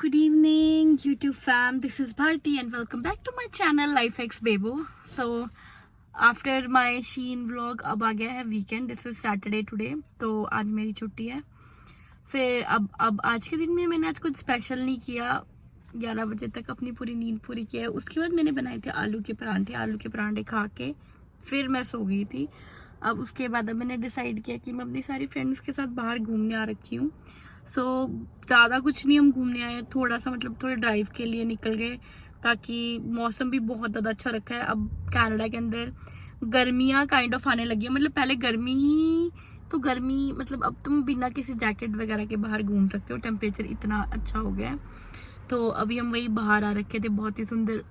Good evening, YouTube fam. This is Bharti and welcome back to my channel Life X Bebo. So after my Sheen vlog, अब आ गया है weekend. This is Saturday today, तो आज मेरी छुट्टी है. फिर अब आज के दिन में मैंने आज कुछ स्पेशल नहीं किया. 11 बजे तक अपनी पूरी नींद पूरी की है. उसके बाद मैंने बनाए थे आलू के परांठे खा के फिर मैं सो गई थी. अब उसके बाद अब मैंने डिसाइड किया कि मैं अपनी सारी फ्रेंड्स के साथ बाहर घूमने आ रखी हूँ. सो ज़्यादा कुछ नहीं हम घूमने आए, थोड़ा सा मतलब थोड़े ड्राइव के लिए निकल गए ताकि मौसम भी बहुत ज़्यादा अच्छा रखा है. अब कनाडा के अंदर गर्मियाँ काइंड ऑफ आने लगी है. मतलब पहले गर्मी मतलब अब तुम बिना किसी जैकेट वगैरह के बाहर घूम सकते हो. टेम्परेचर इतना अच्छा हो गया है. तो अभी हम वही बाहर आ रखे थे. बहुत ही सुंदर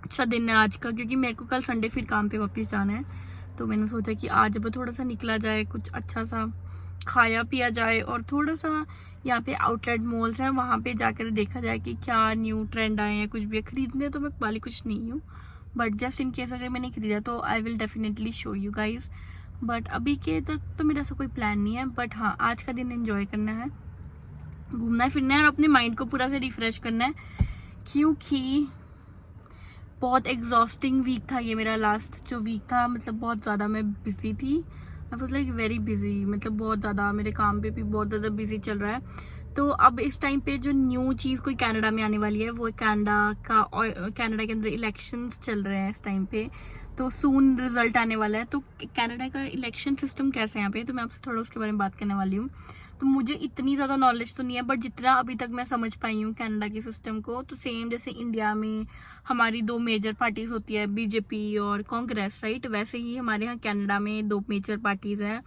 अच्छा दिन है आज का, क्योंकि मेरे को कल संडे फिर काम पे वापस जाना है. तो मैंने सोचा कि आज अब थोड़ा सा निकला जाए, कुछ अच्छा सा खाया पिया जाए और थोड़ा सा यहाँ पे आउटलेट मॉल्स हैं वहाँ पे जाकर देखा जाए कि क्या न्यू ट्रेंड आए हैं. कुछ भी खरीदने तो मैं वाली कुछ नहीं हूँ, बट जस्ट इन केस अगर मैंने खरीदा तो I will definitely show you guys. But अभी के तक तो मेरा ऐसा कोई प्लान नहीं है. बट हाँ, आज का दिन एंजॉय करना है, घूमना फिरना है और अपने माइंड को पूरा से रिफ्रेश करना है, क्योंकि बहुत एग्जॉस्टिंग वीक था ये मेरा. लास्ट जो वीक था मतलब बहुत ज़्यादा मैं बिजी थी. I was like very busy, मतलब बहुत ज़्यादा मेरे काम पे भी बहुत ज़्यादा बिजी चल रहा है. तो अब इस टाइम पे जो न्यू चीज़ कोई कनाडा में आने वाली है वो कनाडा के अंदर इलेक्शंस चल रहे हैं इस टाइम पे. तो सून रिजल्ट आने वाला है. तो कनाडा का इलेक्शन सिस्टम कैसा है यहाँ पे, तो मैं आपसे थोड़ा उसके बारे में बात करने वाली हूँ. तो मुझे इतनी ज़्यादा नॉलेज तो नहीं है, बट जितना अभी तक मैं समझ पाई हूँ कनाडा के सिस्टम को, तो सेम जैसे इंडिया में हमारी दो मेजर पार्टीज होती है, बीजेपी और कांग्रेस, राइट. वैसे ही हमारे यहाँ कनाडा में दो मेजर पार्टीज हैं,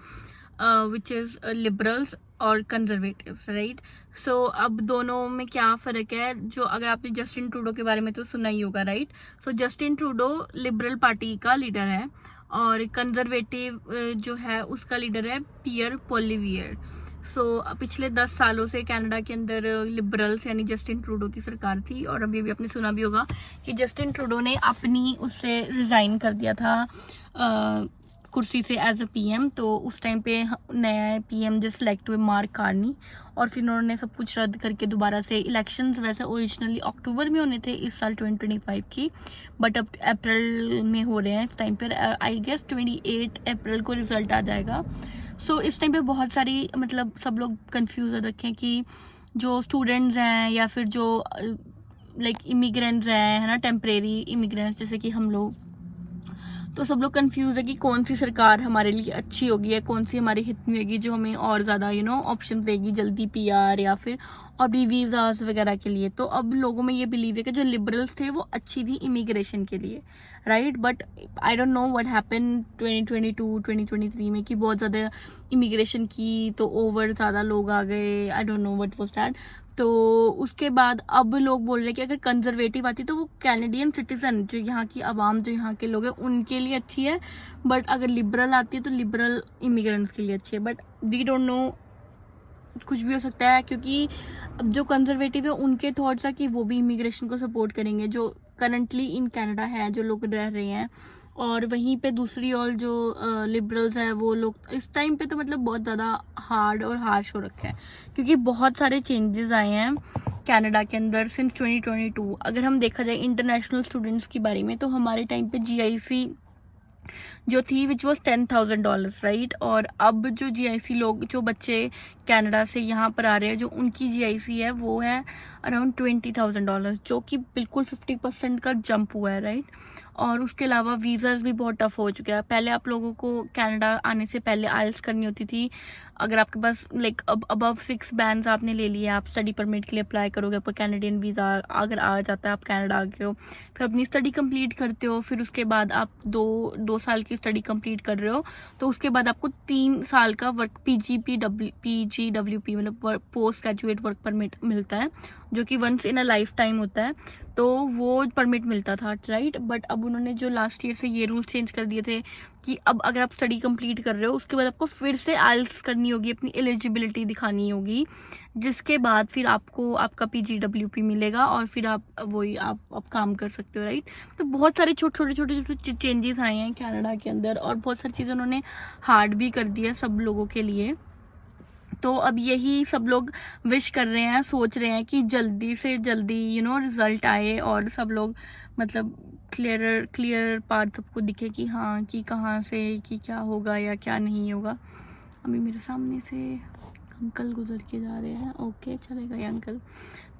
विच इज़ लिबरल्स और कंजर्वेटिव्स, राइट. सो अब दोनों में क्या फ़र्क है, जो अगर आपने जस्टिन ट्रूडो के बारे में तो सुना ही होगा, राइट. सो जस्टिन ट्रूडो लिबरल पार्टी का लीडर है और कंजर्वेटिव जो है उसका लीडर है पियर पोलिवियर. सो पिछले 10 सालों से कनाडा के अंदर लिबरल्स यानी जस्टिन ट्रूडो की सरकार थी. और अभी आपने सुना भी होगा कि जस्टिन ट्रूडो ने अपनी उससे रिज़ाइन कर दिया था कुर्सी से एज अ पीएम. तो उस टाइम पे नया पीएम जो सिलेक्ट हुए मार्क कार्नी, और फिर उन्होंने सब कुछ रद्द करके दोबारा से इलेक्शंस वैसे ओरिजिनली अक्टूबर में होने थे इस साल 2025 की, बट अब अप्रैल में हो रहे हैं इस टाइम पर. आई गेस 28 अप्रैल को रिजल्ट आ जाएगा. सो इस टाइम पे बहुत सारी मतलब सब लोग कंफ्यूज रखे हैं कि जो स्टूडेंट्स हैं या फिर जो लाइक इमिग्रेंट्स हैं, है ना, टेम्परेरी इमिग्रेंट्स जैसे कि हम लोग, तो सब लोग कंफ्यूज है कि कौन सी सरकार हमारे लिए अच्छी होगी, है कौन सी हमारे हित में होगी, जो हमें और ज़्यादा ऑप्शन देगी जल्दी पीआर या फिर और भी वीज़ास वगैरह के लिए. तो अब लोगों में ये बिलीव है कि जो लिबरल्स थे वो अच्छी थी इमिग्रेशन के लिए, right. But I don't know what happen 2022-2023 में कि बहुत ज़्यादा इमिग्रेशन की तो ओवर ज़्यादा लोग आ गए. I don't know what was that. तो उसके बाद अब लोग बोल रहे हैं कि अगर कंजर्वेटिव आती तो वो कैनेडियन सिटीजन जो यहाँ की आवाम जो यहाँ के लोग हैं उनके लिए अच्छी है, बट अगर लिबरल आती है तो लिबरल इमिग्रेंट्स के लिए अच्छी है. बट वी डोंट नो, कुछ भी हो सकता है, क्योंकि अब जो कंजर्वेटिव है उनके थॉट्स है कि वो भी इमिग्रेशन को सपोर्ट करेंगे जो करंटली इन कनाडा है, जो लोग रह रहे हैं. और वहीं पे दूसरी ओर जो लिबरल्स हैं वो लोग इस टाइम पे तो मतलब बहुत ज़्यादा हार्ड और हार्श हो रखा है, क्योंकि बहुत सारे चेंजेस आए हैं कनाडा के अंदर सिंस 2022. अगर हम देखा जाए इंटरनेशनल स्टूडेंट्स के बारे में, तो हमारे टाइम पे GIC जो थी विच वॉज $10,000, राइट. और अब जो GIC लोग, जो बच्चे कनाडा से यहाँ पर आ रहे हैं, जो उनकी GIC है वो है अराउंड $20,000, जो कि बिल्कुल 50% का जंप हुआ है, राइट. और उसके अलावा वीज़ाज भी बहुत टफ हो चुका है. पहले आप लोगों को कनाडा आने से पहले आइल्स करनी होती थी. अगर आपके पास लाइक अबव 6 बैंड्स आपने ले लिए, आप स्टडी परमिट के लिए अप्लाई करोगे, आपका कैनेडियन वीज़ा अगर आ जाता है, आप कनाडा आ गए हो, फिर अपनी स्टडी कंप्लीट करते हो, फिर उसके बाद आप दो साल की स्टडी कंप्लीट कर रहे हो, तो उसके बाद आपको 3 साल का वर्क PGWP मतलब पोस्ट ग्रेजुएट वर्क परमिट मिलता है, जो कि once in a lifetime होता है. तो वो परमिट मिलता था, राइट. बट अब उन्होंने जो लास्ट ईयर से ये रूल्स चेंज कर दिए थे कि अब अगर आप स्टडी कंप्लीट कर रहे हो उसके बाद आपको फिर से आइल्स करनी होगी, अपनी एलिजिबिलिटी दिखानी होगी, जिसके बाद फिर आपको आपका PGWP मिलेगा और फिर आप वही आप काम कर सकते हो, राइट. तो बहुत सारे छोटे चेंजेस आए हैं कनाडा के अंदर और बहुत सारी चीज़ें उन्होंने हार्ड भी कर दी है सब लोगों के लिए. तो अब यही सब लोग विश कर रहे हैं, सोच रहे हैं कि जल्दी से जल्दी रिजल्ट आए और सब लोग मतलब क्लियर पार्ट सबको दिखे कि हाँ कि कहाँ से कि क्या होगा या क्या नहीं होगा। अभी मेरे सामने से अंकल गुजर के जा रहे हैं, ओके चलेगा ये अंकल।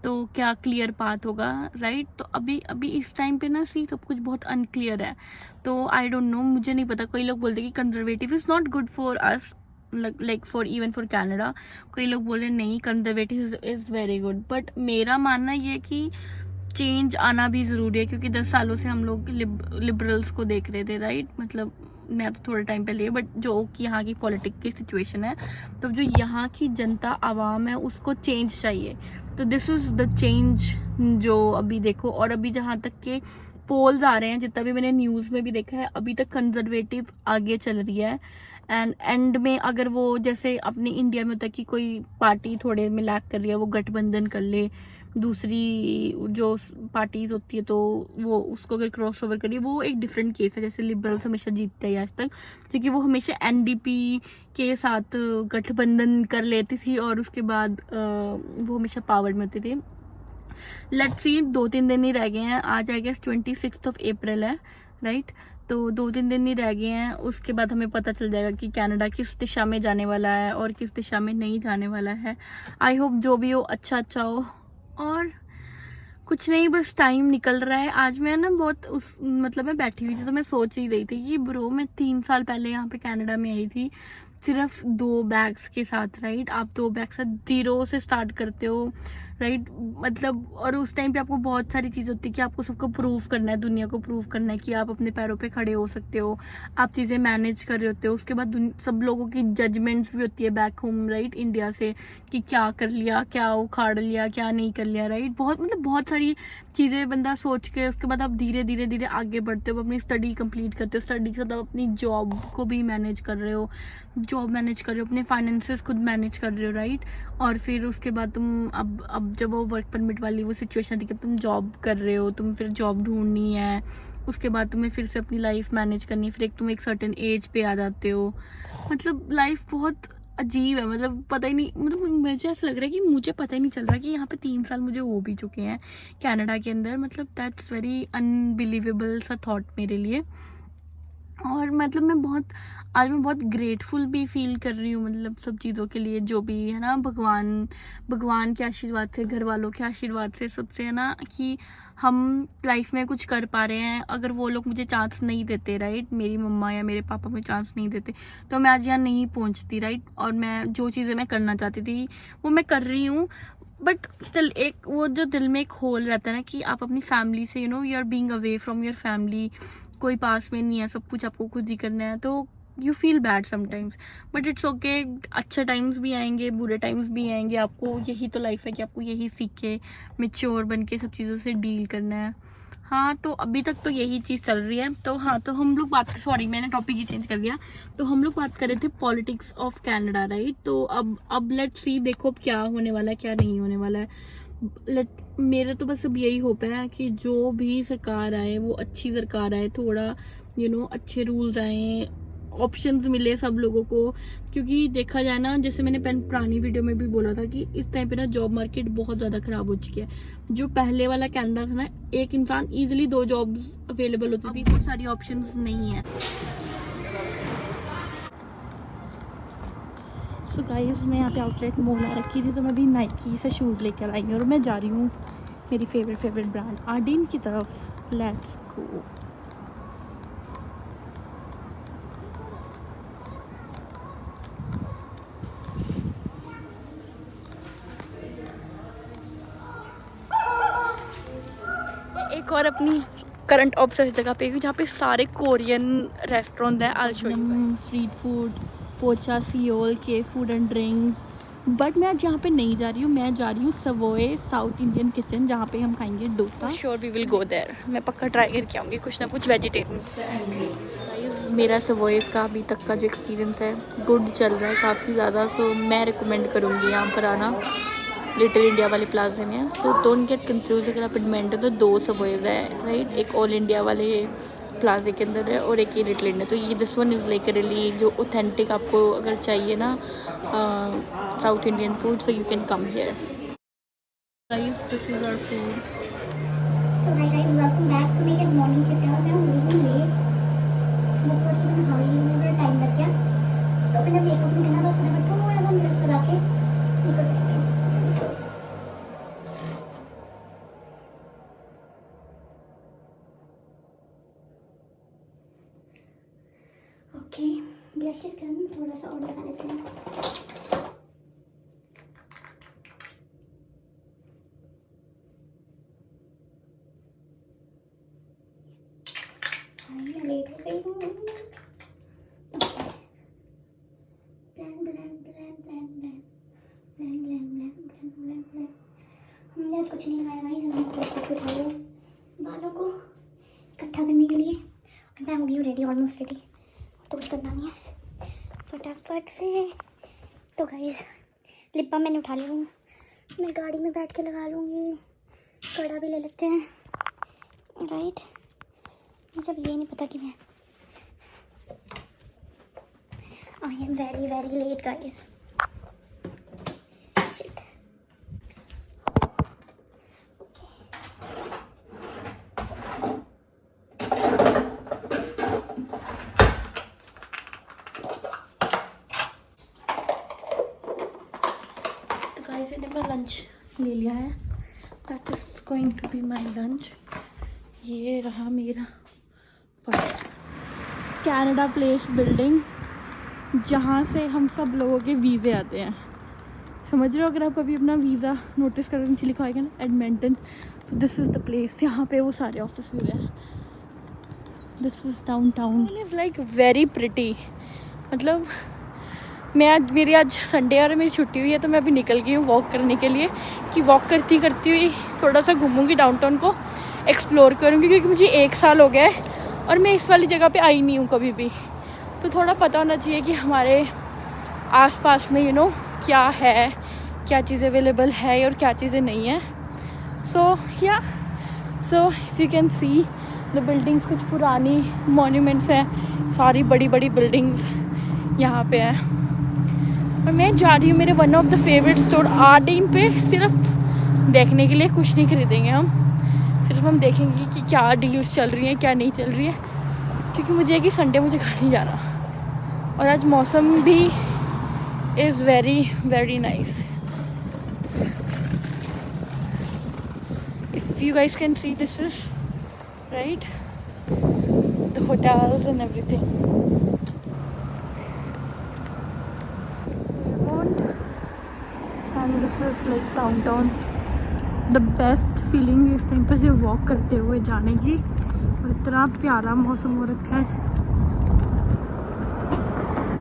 तो क्या क्लियर पाथ होगा, राइट। तो अभी इस टाइम पे ना सी सब कुछ बहुत अनक्लियर है। तो आई डोंट नो, मुझे नहीं पता। कई लोग बोलते हैं कि conservative is not good for us, like for even for Canada. कई लोग बोले नहीं conservative is very good, but मेरा मानना ये कि चेंज आना भी ज़रूरी है, क्योंकि 10 सालों से हम लोग लिबरल्स को देख रहे थे, राइट। मतलब मैं तो थोड़े टाइम पहले, बट जो कि यहाँ की पॉलिटिक्स की सिचुएशन है, तो जो यहाँ की जनता आवाम है उसको चेंज चाहिए। तो दिस इज़ द चेंज जो अभी देखो। और अभी जहाँ तक के पोल्स आ रहे हैं, जितना भी मैंने न्यूज़ में भी देखा है, अभी तक कंजर्वेटिव आगे चल रही है। एंड में अगर वो जैसे अपने इंडिया में होता है कि कोई पार्टी थोड़े में लैग कर रही है, वो गठबंधन कर ले दूसरी जो पार्टीज होती है, तो वो उसको अगर क्रॉस ओवर करिए, वो एक डिफरेंट केस है। जैसे लिबरल्स हमेशा जीतते हैं आज तक, क्योंकि वो हमेशा एनडीपी के साथ गठबंधन कर लेती थी और उसके बाद वो हमेशा पावर में होती थी। लेट्स सी, 2-3 दिन ही रह गए हैं। आज आई गेस 26 अप्रैल है, राइट। तो 2-3 दिन ही रह गए हैं, उसके बाद हमें पता चल जाएगा कि कनाडा किस दिशा में जाने वाला है और किस दिशा में नहीं जाने वाला है। आई होप जो भी हो अच्छा हो। और कुछ नहीं, बस टाइम निकल रहा है। आज मैं ना बहुत मतलब मैं बैठी हुई थी, तो मैं सोच ही रही थी कि ब्रो मैं 3 साल पहले यहाँ पे कनाडा में आई थी सिर्फ 2 बैग्स के साथ, राइट। आप 2 बैग से 0 से स्टार्ट करते हो, राइट। मतलब और उस टाइम पे आपको बहुत सारी चीज़ होती है कि आपको सबको प्रूव करना है, दुनिया को प्रूव करना है कि आप अपने पैरों पे खड़े हो सकते हो, आप चीज़ें मैनेज कर रहे होते हो। उसके बाद सब लोगों की जजमेंट्स भी होती है बैक होम, राइट, इंडिया से, कि क्या कर लिया, क्या उखाड़ लिया, क्या नहीं कर लिया, राइट। बहुत सारी चीज़ें बंदा सोच के उसके बाद आप धीरे धीरे आगे बढ़ते हो, अपनी स्टडी कंप्लीट करते हो, स्टडी के साथ आप अपनी जॉब को भी मैनेज कर रहे हो, अपने फाइनेंसेस खुद मैनेज कर रहे हो, राइट। और फिर उसके बाद तुम अब जब वो वर्क परमिट वाली वो सिचुएशन थी कि तुम जॉब कर रहे हो, तुम फिर जॉब ढूंढनी है, उसके बाद तुम्हें फिर से अपनी लाइफ मैनेज करनी है, फिर तुम एक सर्टेन एज पे आ जाते हो। मतलब लाइफ बहुत अजीब है, मतलब पता ही नहीं, मतलब मुझे ऐसा लग रहा है कि मुझे पता ही नहीं चल रहा कि यहाँ पे 3 साल मुझे हो भी चुके हैं कनाडा के अंदर। मतलब दैट्स वेरी अनबिलीवेबल सा थॉट मेरे लिए। और मतलब आज मैं बहुत ग्रेटफुल भी फील कर रही हूँ, मतलब सब चीज़ों के लिए, जो भी है ना, भगवान के आशीर्वाद से, घर वालों के आशीर्वाद से, सबसे, है ना, कि हम लाइफ में कुछ कर पा रहे हैं। अगर वो लोग मुझे चांस नहीं देते, राइट, मेरी मम्मा या मेरे पापा मुझे चांस नहीं देते, तो मैं आज यहाँ नहीं पहुँचती, राइट। और मैं जो चीज़ें मैं करना चाहती थी वो मैं कर रही हूँ। बट स्टिल एक वो जो दिल में एक होल रहता है ना कि आप अपनी फैमिली से, you are being away from your family, कोई पास में नहीं है, सब कुछ आपको खुद ही करना है, तो you feel bad sometimes. But it's okay, अच्छे टाइम्स भी आएंगे, बुरे टाइम्स भी आएंगे। आपको यही तो लाइफ है कि आपको यही सीख के मैच्योर बन के सब चीज़ों से डील करना है। हाँ, तो अभी तक तो यही चीज़ चल रही है। तो हाँ, तो हम लोग सॉरी मैंने टॉपिक ही चेंज कर दिया। तो हम लोग बात कर रहे थे पॉलिटिक्स ऑफ कनाडा, राइट। तो अब लेट्स सी, देखो अब क्या होने वाला है, क्या नहीं होने वाला है। मेरे तो बस अब यही होप है कि जो भी सरकार आए वो अच्छी सरकार आए, थोड़ा अच्छे रूल्स आए, ऑप्शंस मिले सब लोगों को। क्योंकि देखा जाए ना, जैसे मैंने पुरानी वीडियो में भी बोला था कि इस टाइम पे ना जॉब मार्केट बहुत ज़्यादा ख़राब हो चुकी है। जो पहले वाला कनाडा था ना, एक इंसान ईजिली 2 जॉब्स अवेलेबल होती थी, बहुत सारी ऑप्शंस नहीं है। सो गाइस, मैं यहाँ पे आउटलेट मॉल आ रखी थी, तो मैं भी नाइकी से शूज़ लेकर आई हूँ और मैं जा रही हूँ मेरी फेवरेट ब्रांड आर्डीन की तरफ। Let's go. एक और अपनी करंट ऑब्सेस जगह पे हूँ जहाँ पे सारे कोरियन रेस्टोरेंट हैं। I show you street food, पोचा, सियोल के फूड एंड ड्रिंक्स। बट मैं आज यहाँ पे नहीं जा रही हूँ, मैं जा रही हूँ सवोए साउथ इंडियन किचन, जहाँ पे हम खाएंगे dosa. Sure we will go there. मैं पक्का ट्राई करके आऊँगी कुछ ना कुछ वेजिटेरियन। मेरा सवोएस का अभी तक का जो एक्सपीरियंस है गुड चल रहा है काफ़ी ज़्यादा। सो मैं रिकमेंड करूँगी यहाँ पर आना, लिटिल इंडिया वाले प्लाजे में। सो डोंट गेट कंफ्यूज, अगर आप एडमेंट हो तो 2 सवोएज है, राइट। एक ऑल इंडिया वाले प्लाजे के अंदर है और एक ये लिटिल इंडिया। तो ये this one is like really जो ऑथेंटिक आपको अगर चाहिए ना south Indian food, so you can come here. Guys this is our food. So hi guys, welcome back. तो मेरी मॉर्निंग शिफ्ट है और मैं हुई हूँ लेट। समझ पड़ कि मैंने हाई में टाइम लग गया, तो मैंने मेकअप नहीं करना, बस मैं थोड़ा सा ड्रेस लगा के निकल जाएंगे। Okay, blush is done. थोड़ा सा और लगा लेते हैं। मैं लेट हो गई हूँ। हमने आज कुछ नहीं लगाया भाई, हमने कुछ लगाया बालों को इकट्ठा करने के लिए। और मैं हो गई हूँ रेडी, ऑलमोस्ट रेडी। तो कुछ करना नहीं है, फटाफट से। तो गाइस लिप बाम मैंने उठा लिया हूँ, मैं गाड़ी में बैठ के लगा लूँगी। कड़ा भी ले लेते हैं, राइट। मुझे ये नहीं पता कि मैं I am very very late guys. Guys मैंने अपना लंच ले लिया है, that is going to be my lunch. ये रहा मेरा पर्स। कनाडा प्लेस बिल्डिंग, जहाँ से हम सब लोगों के वीज़े आते हैं। समझ रहे हो, अगर आप कभी अपना वीज़ा नोटिस कर नीचे लिखा होगा ना एडमिंटन, तो दिस इज़ द प्लेस। यहाँ पे वो सारे ऑफिस मिले हैं। This is down town, is like very pretty. मतलब मेरी आज संडे और मेरी छुट्टी हुई है, तो मैं अभी निकल गई हूँ वॉक करने के लिए, कि वॉक करती हुई थोड़ा सा घूमूंगी, डाउनटाउन को एक्सप्लोर करूँगी। क्योंकि मुझे 1 साल हो गया है और मैं इस वाली जगह पे आई नहीं हूँ कभी भी। तो थोड़ा पता होना चाहिए कि हमारे आसपास में क्या है, क्या चीज़ें अवेलेबल है और क्या चीज़ें नहीं है। So if you can see the buildings, कुछ पुरानी मॉन्यूमेंट्स हैं, सारी बड़ी बड़ी बिल्डिंग्स यहाँ पे हैं। और मैं जा रही हूँ मेरे one of the favourite store Ardene पे, सिर्फ देखने के लिए। कुछ नहीं खरीदेंगे हम, सिर्फ हम देखेंगे कि क्या डील्स चल रही हैं, क्या नहीं चल रही है। क्योंकि मुझे कि संडे मुझे घर नहीं जाना, और आज मौसम भी is very very nice. If you guys can see, this is right the hotels and everything. And this is like downtown. The best feeling इस टाइम पर से वॉक करते हुए जाने की, और इतना प्यारा मौसम हो रखा है।